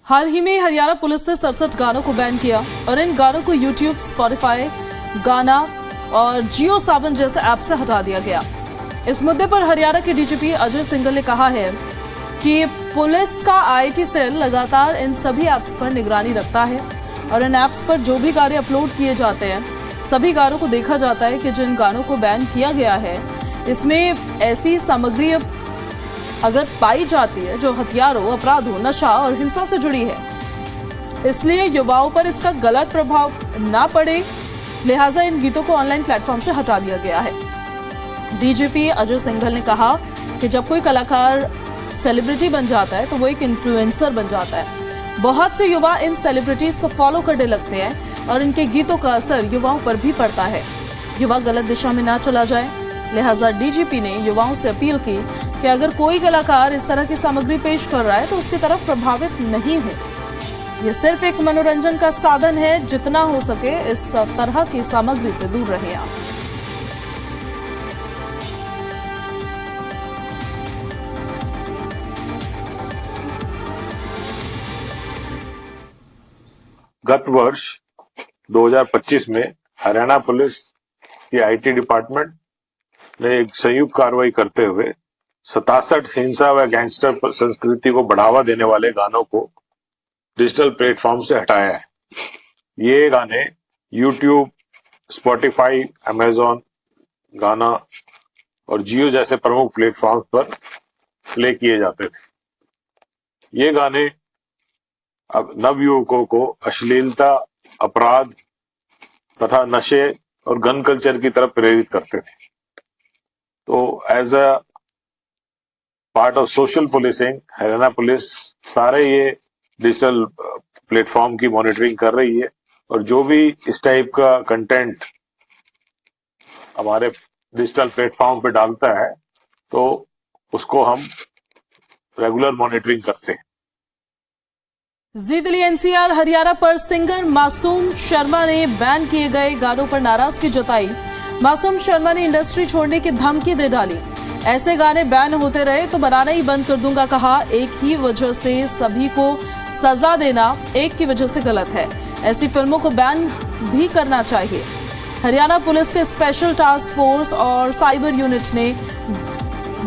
हाल ही में हरियाणा पुलिस ने 67 गानों को बैन किया और इन गानों को यूट्यूब, स्पॉटिफाई, गाना और जियो सावन जैसे ऐप से हटा दिया गया। इस मुद्दे पर हरियाणा के डीजीपी अजय सिंघल ने कहा है कि पुलिस का आईटी सेल लगातार इन सभी ऐप्स पर निगरानी रखता है और इन ऐप्स पर जो भी गाने अपलोड किए जाते हैं, सभी गानों को देखा जाता है कि जिन गानों को बैन किया गया है इसमें ऐसी सामग्री अगर पाई जाती है जो हथियारों, अपराधों, नशा और हिंसा से जुड़ी है। इसलिए युवाओं पर इसका गलत प्रभाव ना पड़े, लिहाजा इन गीतों को ऑनलाइन प्लेटफॉर्म से हटा दिया गया है। डीजीपी अजय सिंघल ने कहा कि जब कोई कलाकार सेलिब्रिटी बन जाता है तो वो एक इन्फ्लुएंसर बन जाता है। बहुत से युवा इन सेलिब्रिटीज को फॉलो करने लगते हैं और इनके गीतों का असर युवाओं पर भी पड़ता है। युवा गलत दिशा में ना चला जाए, लिहाजा डीजीपी ने युवाओं से अपील की कि अगर कोई कलाकार इस तरह की सामग्री पेश कर रहा है तो उसकी तरफ प्रभावित नहीं हो। ये सिर्फ एक मनोरंजन का साधन है, जितना हो सके इस तरह की सामग्री से दूर रहें आप। गत वर्ष 2025 में हरियाणा पुलिस की आईटी डिपार्टमेंट ने एक संयुक्त कार्रवाई करते हुए 67 हिंसा व गैंगस्टर संस्कृति को बढ़ावा देने वाले गानों को डिजिटल प्लेटफॉर्म से हटाया है। ये गाने यूट्यूब, स्पॉटिफाई, अमेजॉन, गाना और जियो जैसे प्रमुख प्लेटफॉर्म पर प्ले किए जाते थे। ये गाने अब नवयुवकों को अश्लीलता, अपराध तथा नशे और गन कल्चर की तरफ प्रेरित करते थे। तो as a part of social policing, Haryana police सारे ये डिजिटल प्लेटफॉर्म की मॉनिटरिंग कर रही है और जो भी इस टाइप का कंटेंट हमारे डिजिटल प्लेटफॉर्म पे डालता है तो उसको हम रेगुलर मॉनिटरिंग करते हैं। जी दिल्ली एनसीआर हरियाणा पर सिंगर मासूम शर्मा ने बैन किए गए गानों पर नाराजगी जताई। मासूम शर्मा ने इंडस्ट्री छोड़ने की धमकी दे डाली। ऐसे गाने बैन होते रहे तो बनाना ही बंद कर दूंगा कहा। एक ही वजह से सभी को सजा देना एक की वजह से गलत है। ऐसी फिल्मों को बैन भी करना चाहिए। हरियाणा पुलिस के स्पेशल टास्क फोर्स और साइबर यूनिट ने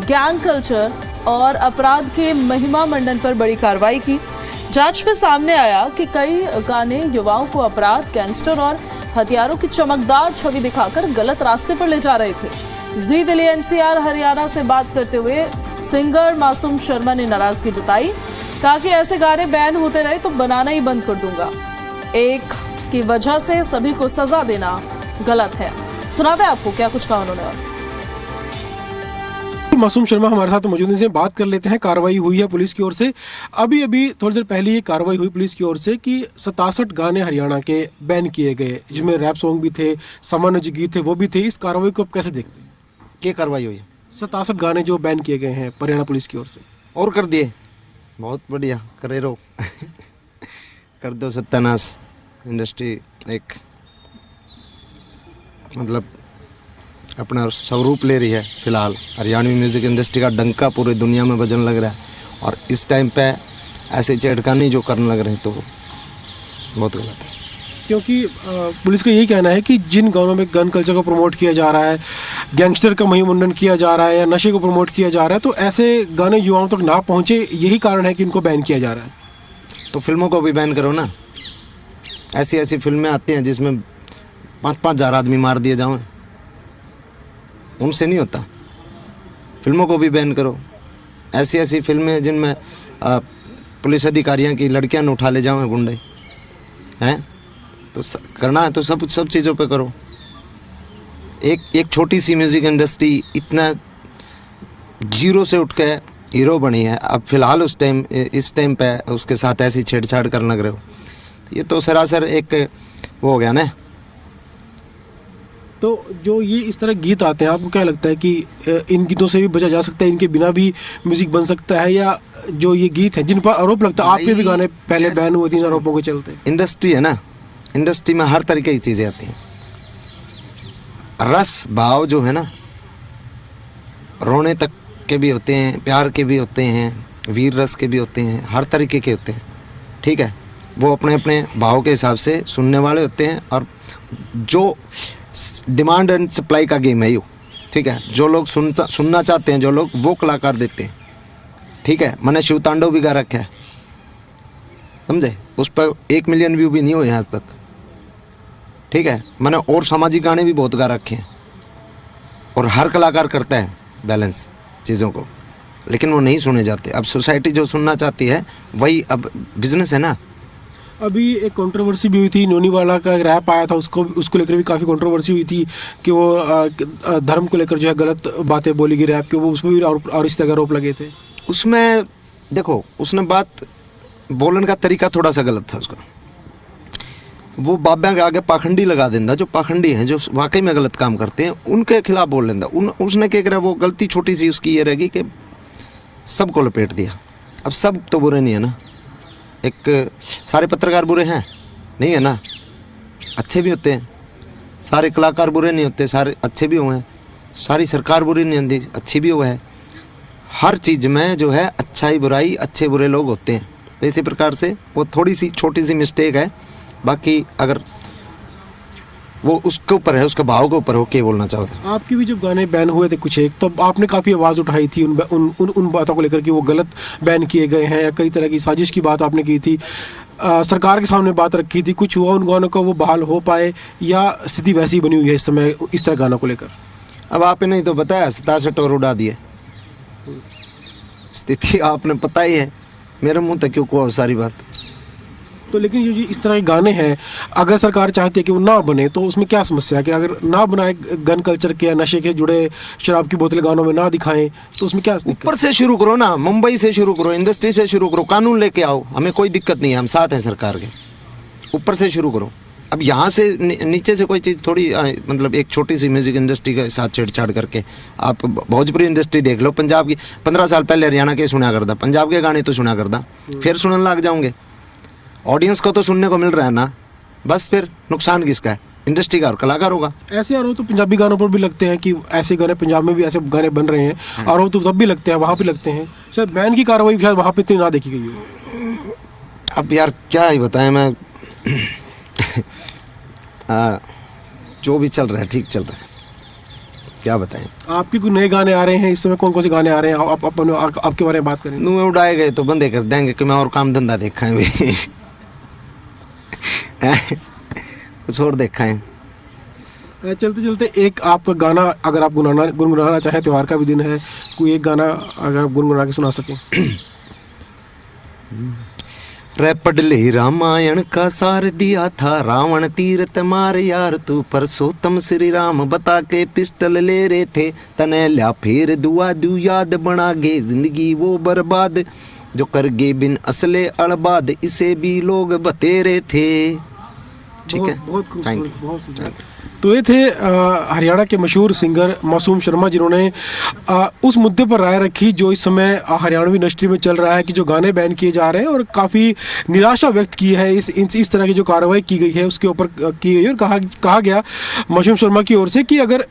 गैंग कल्चर और अपराध के महिमा मंडन पर बड़ी कार्रवाई की। जांच में सामने आया कि कई गाने युवाओं को अपराध, गैंगस्टर और हथियारों की चमकदार छवि दिखाकर गलत रास्ते पर ले जा रहे थे। जी दिल्ली एनसीआर हरियाणा से बात करते हुए सिंगर मासूम शर्मा ने नाराजगी जताई। कहा कि ऐसे गाने बैन होते रहे तो बनाना ही बंद कर दूंगा। एक की वजह से सभी को सजा देना गलत है। सुनाते हैं आपको क्या कुछ कहा उन्होंने। और मासूम शर्मा हमारे साथ मौजूद हैं, बात कर लेते हैं। कार्रवाई हुई है पुलिस की ओर से, अभी थोड़ी देर पहले ये कार्रवाई हुई पुलिस की ओर से कि 67 गाने हरियाणा के बैन किए गए, जिसमें रैप सॉन्ग भी थे, सामान्य जो गीत थे वो भी थे। इस कार्रवाई को आप कैसे देखते हैं? क्या कार्रवाई हुई है? 67 गाने जो बैन किए गए हैं हरियाणा पुलिस की ओर से। और कर दिए, बहुत बढ़िया, करे रहो कर दो सत्यानाश। इंडस्ट्री एक मतलब अपना स्वरूप ले रही है। फिलहाल हरियाणवी म्यूज़िक इंडस्ट्री का डंका पूरी दुनिया में बजने लग रहा है और इस टाइम पे ऐसे छेड़खानी जो करने लग रहे हैं तो बहुत गलत है। क्योंकि पुलिस का यही कहना है कि जिन गानों में गन कल्चर को प्रमोट किया जा रहा है, गैंगस्टर का महिमंडन किया जा रहा है या नशे को प्रमोट किया जा रहा है, तो ऐसे गाने युवाओं तक ना पहुँचे, यही कारण है कि इनको बैन किया जा रहा है। तो फिल्मों को भी बैन करो ना। ऐसी ऐसी फिल्में आती हैं जिसमें 5-5 हज़ार आदमी मार दिए जाएं, उनसे नहीं होता। फिल्मों को भी बैन करो। ऐसी ऐसी फिल्में जिनमें पुलिस अधिकारियों की लड़कियां न उठा ले जाओ गुंडे हैं, तो करना है तो सब चीज़ों पे करो। एक छोटी सी म्यूज़िक इंडस्ट्री इतना जीरो से उठ के हीरो बनी है, अब फिलहाल इस टाइम पे उसके साथ ऐसी छेड़छाड़ करने लग रहे हो, ये तो सरासर एक वो हो गया ना। तो जो ये इस तरह गीत आते हैं, आपको क्या लगता है कि इन गीतों से भी बचा जा सकता है, इनके बिना भी म्यूजिक बन सकता है, या जो ये गीत हैं जिन पर आरोप लगता है, आप पे भी गाने पहले बैन हुए थे इन आरोपों के चलते? इंडस्ट्री है ना, इंडस्ट्री में हर तरीके की चीज़ें आती हैं। रस भाव जो है ना, रोने तक के भी होते हैं, प्यार के भी होते हैं, वीर रस के भी होते हैं, हर तरीके के होते हैं। ठीक है, वो अपने अपने भाव के हिसाब से सुनने वाले होते हैं, और जो डिमांड एंड सप्लाई का गेम है ये, ठीक है। जो लोग सुनना चाहते हैं, जो लोग, वो कलाकार देते हैं, ठीक है। मैंने शिव तांडव भी गा रखा है, समझे, उस पर 1 मिलियन व्यू भी नहीं हुए आज तक, ठीक है। मैंने और सामाजिक गाने भी बहुत गा रखे हैं, और हर कलाकार करता है बैलेंस चीज़ों को, लेकिन वो नहीं सुने जाते। अब सोसाइटी जो सुनना चाहती है वही अब बिजनेस है ना। अभी एक कंट्रोवर्सी भी हुई थी, नोनीवाला का एक रैप आया था, उसको लेकर भी काफ़ी कंट्रोवर्सी हुई थी कि वो धर्म को लेकर जो है गलत बातें बोली गई रैप के, वो उसमें भी और इस तरह आरोप लगे थे। उसमें देखो, उसने बात बोलने का तरीका थोड़ा सा गलत था उसका। वो बाबा के आगे पाखंडी लगा देंदा, जो पाखंडी हैं, जो वाकई में गलत काम करते हैं, उनके खिलाफ बोल लेंदा। उसने क्या करा, वो गलती छोटी सी उसकी ये रहेगी कि सबको लपेट दिया। अब सब तो बुरे नहीं है ना, एक सारे पत्रकार बुरे हैं नहीं है ना, अच्छे भी होते हैं। सारे कलाकार बुरे नहीं होते, सारे अच्छे भी हुए हैं। सारी सरकार बुरी नहीं होती, अच्छी भी हुआ है। हर चीज़ में जो है अच्छाई बुराई, अच्छे बुरे लोग होते हैं। तो इसी प्रकार से वो थोड़ी सी छोटी सी मिस्टेक है, बाकी अगर वो उसके ऊपर है, उसके भाव के ऊपर हो के बोलना चाहो तो। आपके भी जब गाने बैन हुए थे कुछ एक, तब आपने काफ़ी आवाज़ उठाई थी उन बातों को लेकर कि वो गलत बैन किए गए हैं, या कई तरह की साजिश की बात आपने की थी, सरकार के सामने बात रखी थी। कुछ हुआ उन गानों का वो बहाल हो पाए, या स्थिति वैसी बनी हुई है इस समय इस तरह गानों को लेकर? अब आपने नहीं तो बताया 67 और उड़ा दिए, स्थिति आपने पता ही है, मेरे मुंह तक क्यों को सारी बात। तो लेकिन ये इस तरह के गाने हैं, अगर सरकार चाहती है कि वो ना बने, तो उसमें क्या समस्या है कि अगर ना बनाए, गन कल्चर के या नशे के जुड़े शराब की बोतलें गानों में ना दिखाएं, तो उसमें क्या? ऊपर से शुरू करो ना, मुंबई से शुरू करो, इंडस्ट्री से शुरू करो, कानून लेके आओ, हमें कोई दिक्कत नहीं है, हम साथ हैं सरकार के। ऊपर से शुरू करो। अब यहाँ से नीचे से कोई चीज़ थोड़ी मतलब एक छोटी सी म्यूज़िक इंडस्ट्री के साथ छेड़छाड़ करके, आप भोजपुरी इंडस्ट्री देख लो, पंजाब की 15 साल पहले हरियाणा के सुना करता, पंजाब के गाने तो सुना करता, फिर सुनने लग जाओगे। ऑडियंस को तो सुनने को मिल रहा है ना, बस फिर नुकसान किसका है? इंडस्ट्री का और कलाकारों का। ऐसे आरोप तो पंजाबी गानों पर भी लगते हैं कि ऐसे गाने पंजाब में भी ऐसे गाने बन रहे हैं, आरोप तो तब भी लगते हैं, वहाँ भी लगते हैं। शायद बैन की कार्रवाई शायद वहाँ पे इतनी ना देखी गई हो। अब यार क्या ही बताएं मैं जो भी चल रहा है ठीक चल रहा है, क्या बताएं। आपके कोई नए गाने आ रहे हैं इस समय? कौन कौन से गाने आ रहे हैं? आपके बारे में बात करें। नुए उड़ाए गए तो बंदे कर देंगे कि मैं और काम धंधा देखा है भी कुछ और देखा है। चलते चलते एक आपका गाना अगर आप गुनगुनाना चाहें, त्योहार का भी दिन है, कोई एक गाना अगर आप गुनगुना के सुना सकें। रे पढ़ले रामायण का सार दिया था, रावण तीरथ मार यार तू, परसोत्तम श्री राम बता के पिस्टल ले रहे थे, तने ल्या फिर दुआ दू याद बना गे जिंदगी वो बर्बाद, जो कर गे बिन असले अड़बाद, इसे भी लोग बतेरे थे। ठीक है, बहुत खूबसूरत, बहुत सुंदर। तो ये थे हरियाणा के मशहूर सिंगर मासूम शर्मा, जिन्होंने उस मुद्दे पर राय रखी जो इस समय हरियाणवी इंडस्ट्री में चल रहा है कि जो गाने बैन किए जा रहे हैं, और काफ़ी निराशा व्यक्त की है इस तरह की जो कार्रवाई की गई है उसके ऊपर की गई। और कहा गया मासूम शर्मा की ओर से कि अगर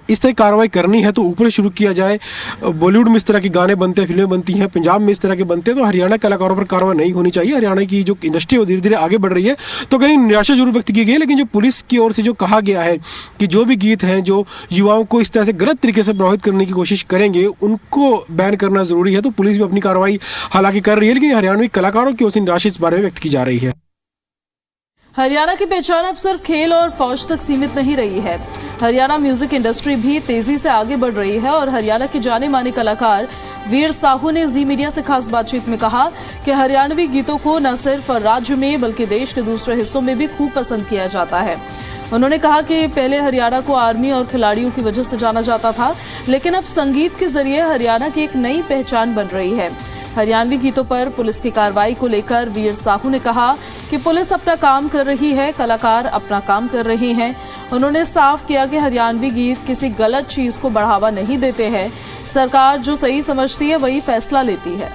इस तरह कार्रवाई करनी है तो ऊपर शुरू किया जाए। बॉलीवुड में इस तरह के गाने बनते हैं, फिल्में बनती हैं, पंजाब में इस तरह के बनते हैं, तो हरियाणा के कलाकारों पर कार्रवाई नहीं होनी चाहिए। हरियाणा की जो इंडस्ट्री है वो धीरे धीरे आगे बढ़ रही है। तो कहीं निराशा जरूर व्यक्त की गई है, लेकिन जो पुलिस की ओर से जो कहा गया है कि जो भी गीत हैं जो युवाओं को इस तरह से गलत तरीके से प्रभावित करने की कोशिश करेंगे उनको बैन करना जरूरी है। तो पुलिस भी अपनी कार्रवाई हालांकि कर रही है, लेकिन हरियाणवी कलाकारों की ओर से निराशा इस बारे में व्यक्त की जा रही है। हरियाणा की पहचान अब सिर्फ खेल और फौज तक सीमित नहीं रही है। हरियाणा म्यूजिक इंडस्ट्री भी तेजी से आगे बढ़ रही है और हरियाणा के जाने माने कलाकार वीर साहू ने जी मीडिया से खास बातचीत में कहा कि हरियाणवी गीतों को न सिर्फ राज्य में बल्कि देश के दूसरे हिस्सों में भी खूब पसंद किया जाता है। उन्होंने कहा कि पहले हरियाणा को आर्मी और खिलाड़ियों की वजह से जाना जाता था, लेकिन अब संगीत के जरिए हरियाणा की एक नई पहचान बन रही है। हरियाणवी गीतों पर पुलिस की कार्रवाई को लेकर वीर साहू ने कहा कि पुलिस अपना काम कर रही है, कलाकार अपना काम कर रहे हैं। उन्होंने साफ किया कि हरियाणवी गीत किसी गलत चीज को बढ़ावा नहीं देते हैं। सरकार जो सही समझती है वही फैसला लेती है।